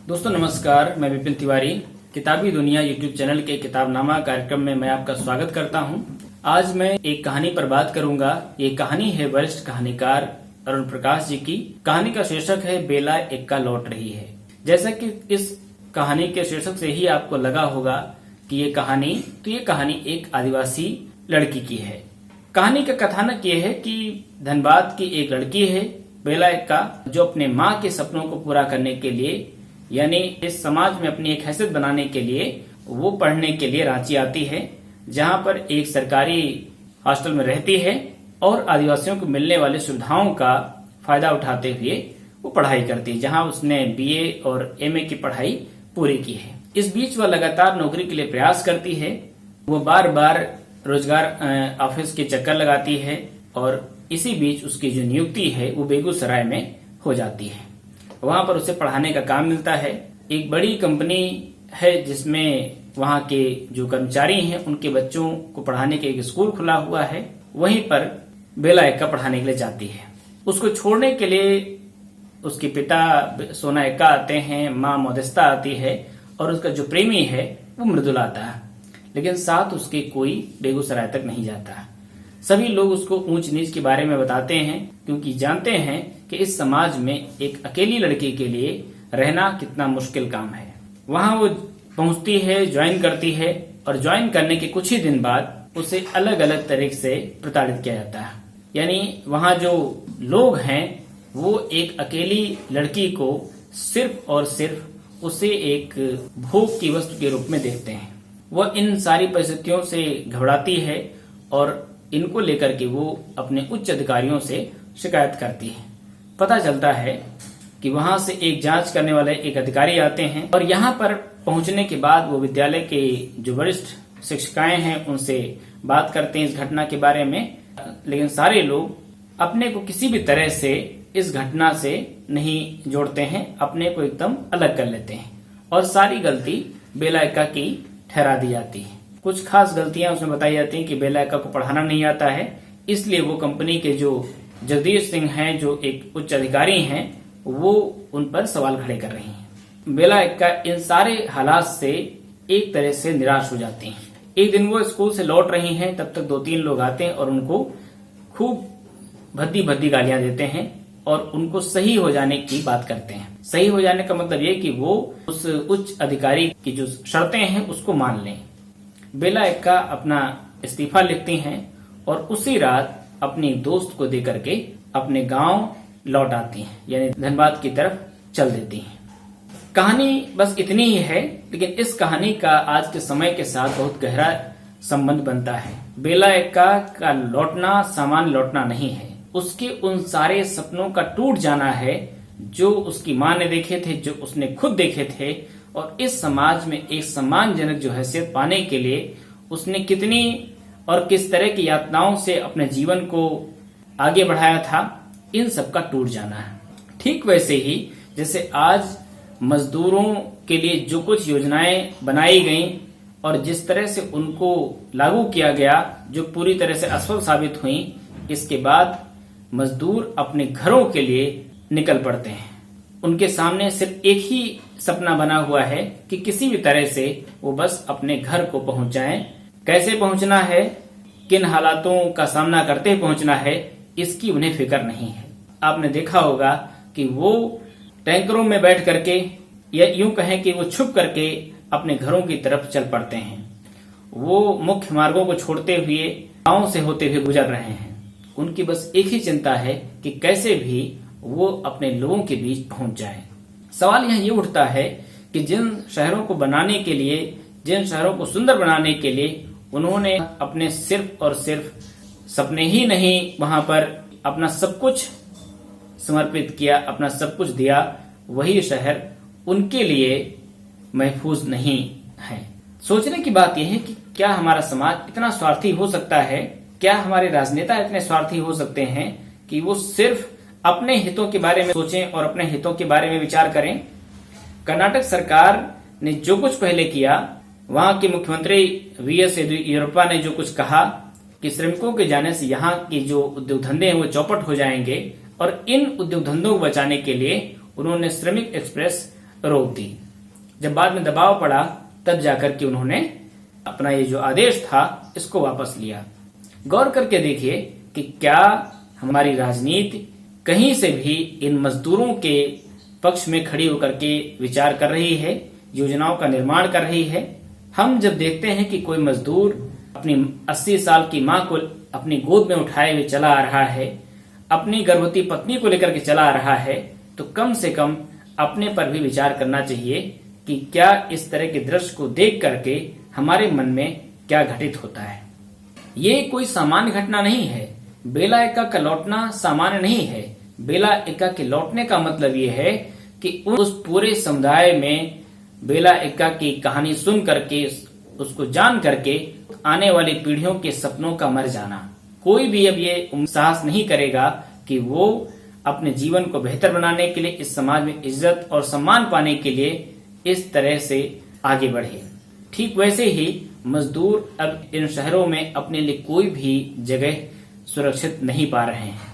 दोस्तों नमस्कार, मैं विपिन तिवारी किताबी दुनिया यूट्यूब चैनल के किताबनामा कार्यक्रम में मैं आपका स्वागत करता हूं। आज मैं एक कहानी पर बात करूंगा। ये कहानी है वरिष्ठ कहानीकार अरुण प्रकाश जी की। कहानी का शीर्षक है बेला एक्का लौट रही है। जैसा कि इस कहानी के शीर्षक से ही आपको लगा होगा कि ये कहानी एक आदिवासी लड़की की है। कहानी का कथानक ये है कि धनबाद की एक लड़की है बेला एक्का, जो अपने माँ के सपनों को पूरा करने के लिए, यानी इस समाज में अपनी एक हैसियत बनाने के लिए वो पढ़ने के लिए रांची आती है, जहां पर एक सरकारी हॉस्टल में रहती है और आदिवासियों को मिलने वाली सुविधाओं का फायदा उठाते हुए वो पढ़ाई करती है, जहां उसने बीए और एमए की पढ़ाई पूरी की है। इस बीच वह लगातार नौकरी के लिए प्रयास करती है। वो बार बार रोजगार ऑफिस के चक्कर लगाती है और इसी बीच उसकी जो नियुक्ति है वो बेगूसराय में हो जाती है। वहां पर उसे पढ़ाने का काम मिलता है। एक बड़ी कंपनी है जिसमें वहां के जो कर्मचारी हैं उनके बच्चों को पढ़ाने के एक स्कूल खुला हुआ है। वहीं पर बेला एक्का पढ़ाने के लिए जाती है। उसको छोड़ने के लिए उसके पिता सोना एक्का आते हैं, माँ मोदिस्ता आती है और उसका जो प्रेमी है वो मृदुल आता है, लेकिन साथ उसके कोई बेगूसराय तक नहीं जाता। सभी लोग उसको ऊंच नीच के बारे में बताते हैं, क्योंकि जानते हैं कि इस समाज में एक अकेली लड़की के लिए रहना कितना मुश्किल काम है। वहां वो पहुंचती है, ज्वाइन करती है और ज्वाइन करने के कुछ ही दिन बाद उसे अलग अलग तरीके से प्रताड़ित किया जाता है। यानी वहां जो लोग हैं वो एक अकेली लड़की को सिर्फ और सिर्फ उसे एक भोग की वस्तु के रूप में देखते हैं। वह इन सारी परिस्थितियों से घबराती है और इनको लेकर के वो अपने उच्च अधिकारियों से शिकायत करती है। पता चलता है कि वहां से एक जांच करने वाले एक अधिकारी आते हैं और यहाँ पर पहुंचने के बाद वो विद्यालय के जो वरिष्ठ शिक्षिकाएं हैं उनसे बात करते हैं इस घटना के बारे में, लेकिन सारे लोग अपने को किसी भी तरह से इस घटना से नहीं जोड़ते हैं, अपने को एकदम अलग कर लेते हैं और सारी गलती बेला एक्का की ठहरा दी जाती है। कुछ खास गलतियां उसमें बताई जाती हैं कि बेला एक्का को पढ़ाना नहीं आता है, इसलिए वो कंपनी के जो जगदीश सिंह हैं, जो एक उच्च अधिकारी हैं, वो उन पर सवाल खड़े कर रही हैं। बेला एक्का इन सारे हालात से एक तरह से निराश हो जाती हैं। एक दिन वो स्कूल से लौट रही हैं, तब तक 2-3 लोग आते हैं और उनको खूब भद्दी भद्दी गालियां देते हैं और उनको सही हो जाने की बात करते हैं। सही हो जाने का मतलब ये कि वो उस उच्च अधिकारी की जो शर्तें हैं उसको मान लें। बेला एक्का अपना इस्तीफा लिखती हैं और उसी रात अपनी दोस्त को देकर के अपने गांव लौट आती हैं, यानी धनबाद की तरफ चल देती हैं। कहानी बस इतनी ही है, लेकिन इस कहानी का आज के समय के साथ बहुत गहरा संबंध बनता है। बेला एक्का का लौटना सामान्य लौटना नहीं है, उसके उन सारे सपनों का टूट जाना है जो उसकी माँ ने देखे थे, जो उसने खुद देखे थे, और इस समाज में एक सम्मानजनक जो हैसियत पाने के लिए उसने कितनी और किस तरह की यातनाओं से अपने जीवन को आगे बढ़ाया था, इन सब का टूट जाना है। ठीक वैसे ही जैसे आज मजदूरों के लिए जो कुछ योजनाएं बनाई गईं और जिस तरह से उनको लागू किया गया, जो पूरी तरह से असफल साबित हुई, इसके बाद मजदूर अपने घरों के लिए निकल पड़ते हैं। उनके सामने सिर्फ एक ही सपना बना हुआ है कि किसी भी तरह से वो बस अपने घर को पहुंच जाएं। कैसे पहुंचना है, किन हालातों का सामना करते पहुंचना है, इसकी उन्हें फिक्र नहीं है। आपने देखा होगा कि वो टैंकरों में बैठ करके, या यूं कहें कि वो छुप करके अपने घरों की तरफ चल पड़ते हैं। वो मुख्य मार्गों को छोड़ते हुए गांव से होते हुए गुजर रहे हैं। उनकी बस एक ही चिंता है कि कैसे भी वो अपने लोगों के बीच पहुंच जाए। सवाल यहाँ ये उठता है कि जिन शहरों को बनाने के लिए, जिन शहरों को सुंदर बनाने के लिए उन्होंने अपने सिर्फ और सिर्फ सपने ही नहीं, वहां पर अपना सब कुछ समर्पित किया, अपना सब कुछ दिया, वही शहर उनके लिए महफूज नहीं है। सोचने की बात यह है कि क्या हमारा समाज इतना स्वार्थी हो सकता है, क्या हमारे राजनेता इतने स्वार्थी हो सकते हैं कि वो सिर्फ अपने हितों के बारे में सोचें और अपने हितों के बारे में विचार करें। कर्नाटक सरकार ने जो कुछ पहले किया, वहां के मुख्यमंत्री वीएस येदियुरप्पा ने जो कुछ कहा कि श्रमिकों के जाने से यहाँ के जो उद्योग धंधे हैं वो चौपट हो जाएंगे, और इन उद्योग धंधों को बचाने के लिए उन्होंने श्रमिक एक्सप्रेस रोक दी। जब बाद में दबाव पड़ा तब जाकर के उन्होंने अपना ये जो आदेश था इसको वापस लिया। गौर करके देखिए कि क्या हमारी राजनीति कहीं से भी इन मजदूरों के पक्ष में खड़ी होकर के विचार कर रही है, योजनाओं का निर्माण कर रही है। हम जब देखते हैं कि कोई मजदूर अपनी 80 साल की मां को अपनी गोद में उठाए हुए चला आ रहा है, अपनी गर्भवती पत्नी को लेकर के चला आ रहा है, तो कम से कम अपने पर भी विचार करना चाहिए कि क्या इस तरह के दृश्य को देख करके हमारे मन में क्या घटित होता है। ये कोई सामान्य घटना नहीं है। बेला एक्का का लौटना सामान्य नहीं है। बेला एक्का के लौटने का मतलब ये है कि उस पूरे समुदाय में बेला एक्का की कहानी सुन करके, उसको जान करके आने वाली पीढ़ियों के सपनों का मर जाना। कोई भी अब ये साहस नहीं करेगा कि वो अपने जीवन को बेहतर बनाने के लिए, इस समाज में इज्जत और सम्मान पाने के लिए इस तरह से आगे बढ़े। ठीक वैसे ही मजदूर अब इन शहरों में अपने लिए कोई भी जगह सुरक्षित नहीं पा रहे हैं,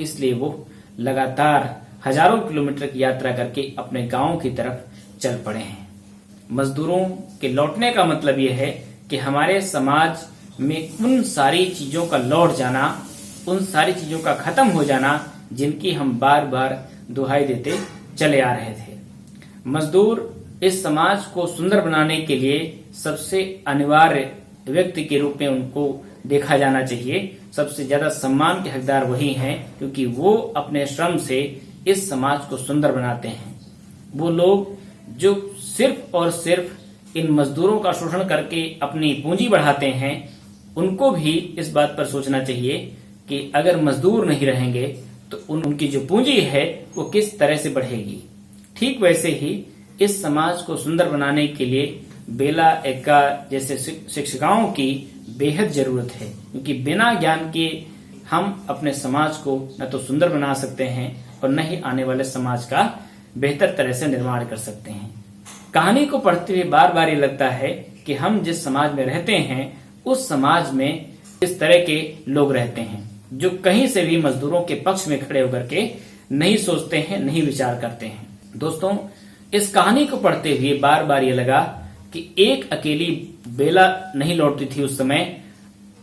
इसलिए वो लगातार हजारों किलोमीटर की यात्रा करके अपने गांवों की तरफ चल पड़े हैं। मजदूरों के लौटने का मतलब यह है कि हमारे समाज में उन सारी चीजों का लौट जाना, उन सारी चीजों का खत्म हो जाना जिनकी हम बार बार दुहाई देते चले आ रहे थे। मजदूर इस समाज को सुंदर बनाने के लिए सबसे अनिवार्य व्यक्ति के रूप में उनको देखा जाना चाहिए। सबसे ज्यादा सम्मान के हकदार वही हैं, क्योंकि वो अपने श्रम से इस समाज को सुंदर बनाते हैं। वो लोग जो सिर्फ और सिर्फ इन मजदूरों का शोषण करके अपनी पूंजी बढ़ाते हैं, उनको भी इस बात पर सोचना चाहिए कि अगर मजदूर नहीं रहेंगे तो उनकी जो पूंजी है वो किस तरह से बढ़ेगी। ठीक वैसे ही इस समाज को सुंदर बनाने के लिए बेला एक्का जैसे शिक्षिकाओं की बेहद जरूरत है, क्योंकि बिना ज्ञान के हम अपने समाज को न तो सुंदर बना सकते हैं और न ही आने वाले समाज का बेहतर तरह से निर्माण कर सकते हैं। कहानी को पढ़ते हुए बार बार ये लगता है कि हम जिस समाज में रहते हैं उस समाज में इस तरह के लोग रहते हैं जो कहीं से भी मजदूरों के पक्ष में खड़े होकर के नहीं सोचते हैं, नहीं विचार करते हैं। दोस्तों, इस कहानी को पढ़ते हुए बार बार ये लगा कि एक अकेली बेला नहीं लौटती थी उस समय।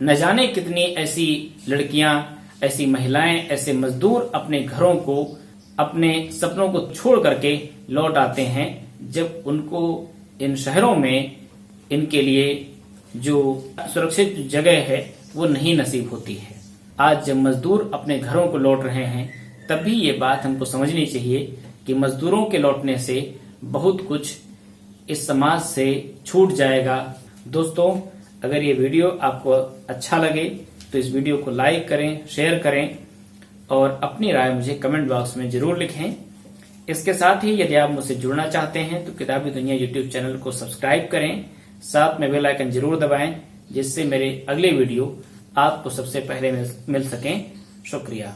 न जाने कितनी ऐसी लड़कियां, ऐसी महिलाएं, ऐसे मजदूर अपने घरों को, अपने सपनों को छोड़ करके लौट आते हैं जब उनको इन शहरों में इनके लिए जो सुरक्षित जगह है वो नहीं नसीब होती है। आज जब मजदूर अपने घरों को लौट रहे हैं तब भी ये बात हमको समझनी चाहिए कि मजदूरों के लौटने से बहुत कुछ इस समाज से छूट जाएगा। दोस्तों, अगर ये वीडियो आपको अच्छा लगे तो इस वीडियो को लाइक करें, शेयर करें और अपनी राय मुझे कमेंट बॉक्स में जरूर लिखें। इसके साथ ही यदि आप मुझसे जुड़ना चाहते हैं तो किताबी दुनिया यूट्यूब चैनल को सब्सक्राइब करें, साथ में बेल आइकन जरूर दबाएं, जिससे मेरे अगले वीडियो आपको सबसे पहले मिल सकें। शुक्रिया।